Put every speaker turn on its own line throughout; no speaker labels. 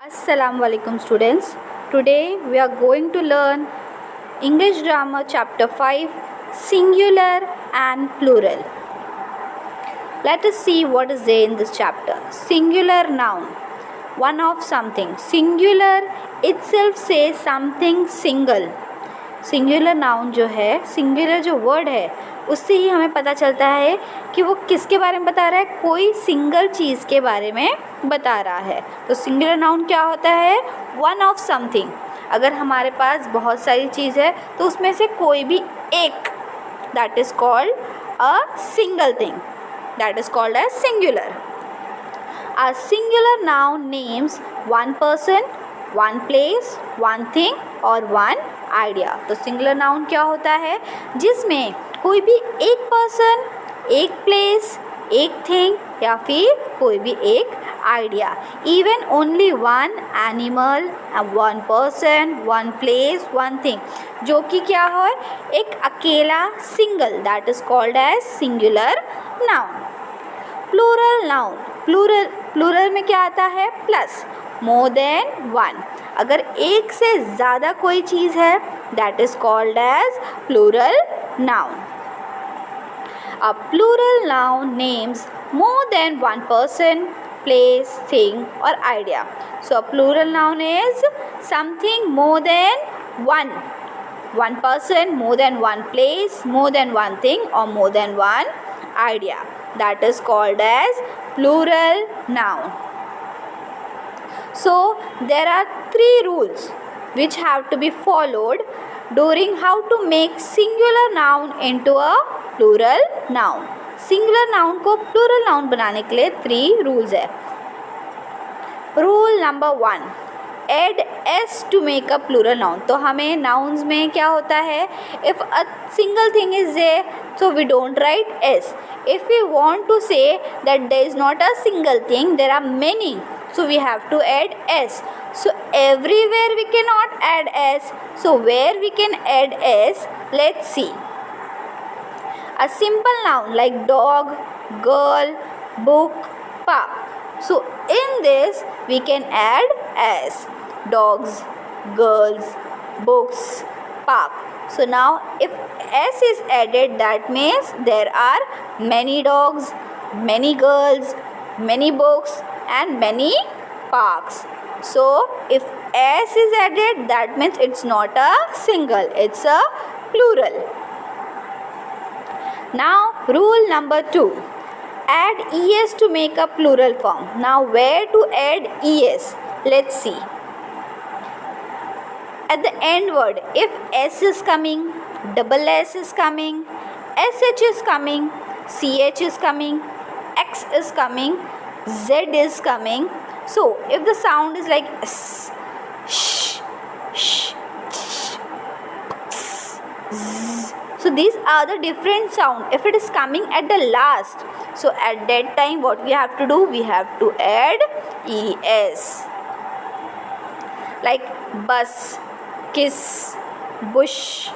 Assalamu alaikum students. Today we are going to learn English grammar chapter 5 singular and plural. Let us see what is there in this chapter. Singular noun, one of something. Singular itself says something single. Singular noun जो है, singular जो word है उससे ही हमें पता चलता है कि वो किसके बारे में बता रहा है, कोई सिंगल चीज़ के बारे में बता रहा है. तो सिंगुलर नाउन क्या होता है? One of something. अगर हमारे पास बहुत सारी चीज़ है तो उसमें से कोई भी एक, that is called a single thing, that is called as singular. A singular noun names one person, one place, one thing और वन आइडिया. तो सिंगुलर नाउन क्या होता है? जिसमें कोई भी एक पर्सन, एक प्लेस, एक थिंग या फिर कोई भी एक idea. Even only one animal, one person, one place, one thing, जो कि क्या है, एक अकेला single, that is called as singular noun. Plural noun, plural में क्या आता है? Plus, more than one. अगर एक से ज़्यादा कोई चीज़ है, that is called as plural noun. A plural noun names more than one person, place, thing और idea. So a plural noun is something more than one person, more than one place, more than one thing or more than one idea. That is called as plural noun. So there are three rules which have to be followed during how to make singular noun into a plural noun. Singular noun को plural noun बनाने के लिए 3 rules है. Rule number 1, add s to make a plural noun. तो हमें nouns में क्या होता है? If a single thing is there, so we don't write s. If we want to say that there is not a single thing, there are many, so we have to add s. So everywhere we cannot add s. So where we can add s? Let's see. A simple noun like dog, girl, book, pup. So in this we can add s. Dogs, girls, books, pup. So now if s is added, that means there are many dogs, many girls, many books and many parks. So if s is added, that means it's not a single, it's a plural. Now rule number 2, add es to make a plural form. Now where to add es? Let's see. At the end word, if s is coming, double s is coming, sh is coming, ch is coming, x is coming, z is coming. So if the sound is like s, sh, sh, sh, sh, z, so these are the different sound. If it is coming at the last, so at that time what we have to do? We have to add es. Like bus, kiss, bush,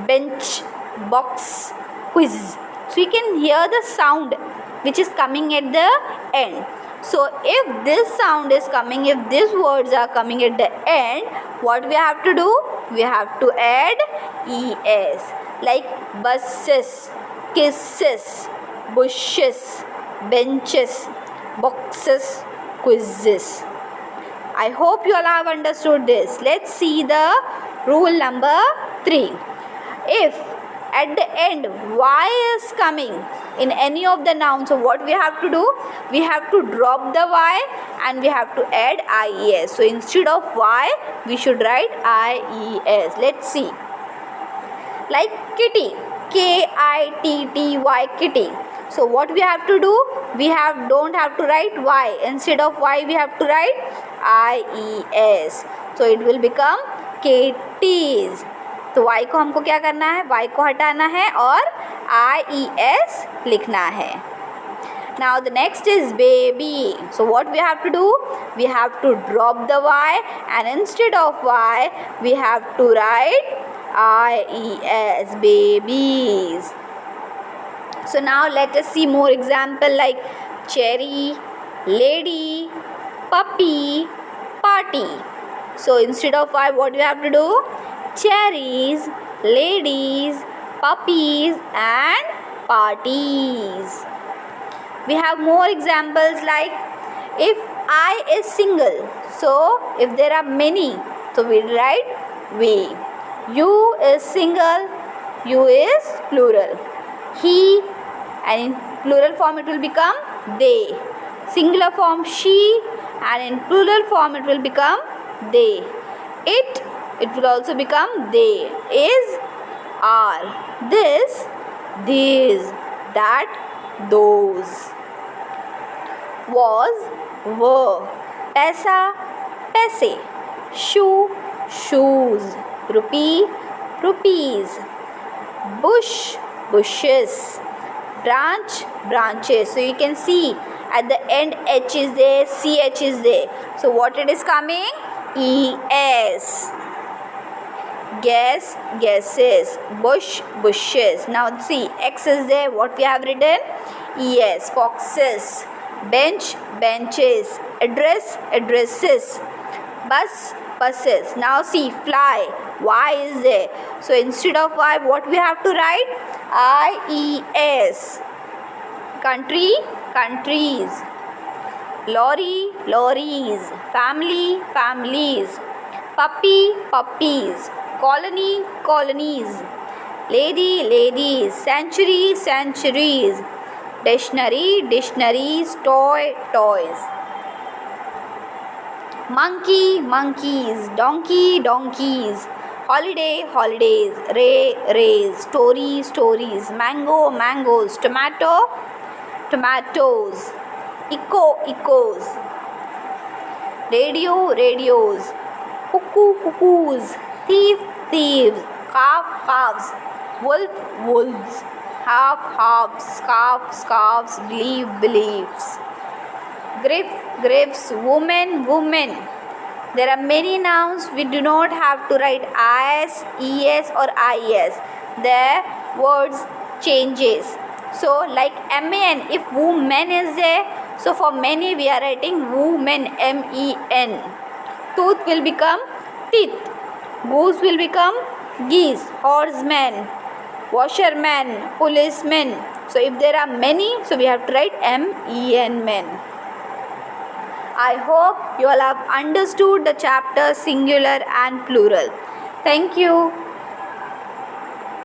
bench, box, quiz. So you can hear the sound which is coming at the end. So if this sound is coming, if these words are coming at the end, what we have to do? We have to add es. Like buses, kisses, bushes, benches, boxes, quizzes. I hope you all have understood this. Let's see the rule number 3. If at the end y is coming in any of the nouns, so what we have to do? We have to drop the y and we have to add ies. So instead of y, we should write ies. Let's see. Like kitty, kitty, kitty. So what we have to do? We don't have to write y. Instead of y, we have to write ies. So it will become kitties. तो y को हमको क्या करना है? y को हटाना है और ies लिखना है. Now the next is baby. So what we have to do? We have to drop the y and instead of y, we have to write ies, babies. So now let us see more example like cherry, lady, puppy, party. So instead of 5, what we have to do? Cherries, ladies, puppies and parties. We have more examples like if I is single. So if there are many, so we write we. You is single, you is plural. He, and in plural form it will become they. Singular form she, and in plural form it will become they. It will also become they. Is, are. This, these. That, those. Was, were. Paisa, paise. Shoe, shoes. Rupee, rupees. Bush, bushes. Branch, branches. So you can see at the end H is there, CH is there. So what it is coming? ES. Guess, guesses. Bush, bushes. Now see, X is there. What we have written? ES. Foxes. Bench, benches. Address, addresses. Bus, buses. Now see, fly. Y is there. So instead of Y, what we have to write? IES. Country, countries. Lorry, lorries. Family, families. Puppy, puppies. Colony, colonies. Lady, ladies. Century, centuries. Dictionary, dictionaries. Toy, toys. Monkey, monkeys. Donkey, donkeys. Holiday, holidays. Ray, rays. Story, stories. Mango, mangoes. Tomato, tomatoes. Echo, echoes. Radio, radios. Cuckoo, cuckoos. Thief, thieves. Calf, calves. Wolf, wolves. Half, halves. Scarf, scarves. Believe, beliefs. Grip, grips. Woman, women. There are many nouns. We do not have to write IS, ES or IES. Their words changes. So like MAN, if woman is there, so for many we are writing woman, MEN. Tooth will become teeth. Goose will become geese. Horseman, washerman, policeman. So if there are many, so we have to write MEN, men. I hope you all have understood the chapter singular and plural. Thank you.